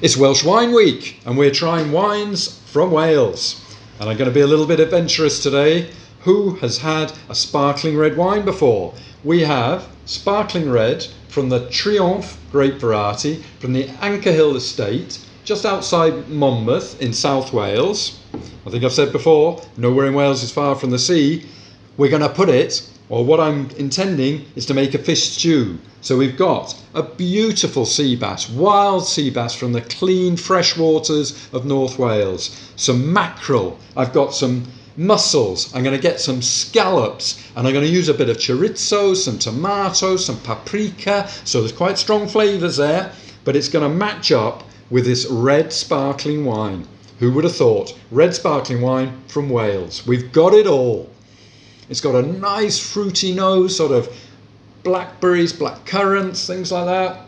It's Welsh Wine Week and we're trying wines from Wales. And I'm going to be a little bit adventurous today. Who has had a sparkling red wine before? We have sparkling red from the Triumph grape variety from the Ancre estate just outside Monmouth in South Wales. I think I've said before, nowhere in Wales is far from the sea. We're going to put it, or what I'm intending is to make a fish stew. So we've got a beautiful sea bass, wild sea bass from the clean fresh waters of North Wales. Some mackerel, I've got some mussels, I'm going to get some scallops, and I'm going to use a bit of chorizo, some tomatoes, some paprika. So there's quite strong flavours there, but it's going to match up with this red sparkling wine. Who would have thought? Red sparkling wine from Wales. We've got it all. It's got a nice fruity nose, sort of blackberries, black currants, things like that.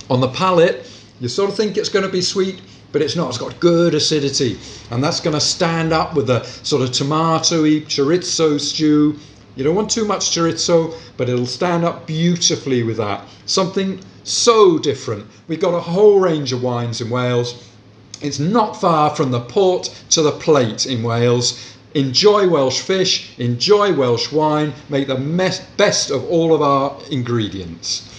On the palate, you sort of think it's going to be sweet, but it's not. It's got good acidity, and that's going to stand up with the sort of tomatoey chorizo stew. You don't want too much chorizo, but it'll stand up beautifully with that. Something so different. We've got a whole range of wines in Wales. It's not far from the port to the plate in Wales. Enjoy Welsh fish, enjoy Welsh wine, make the best of all of our ingredients.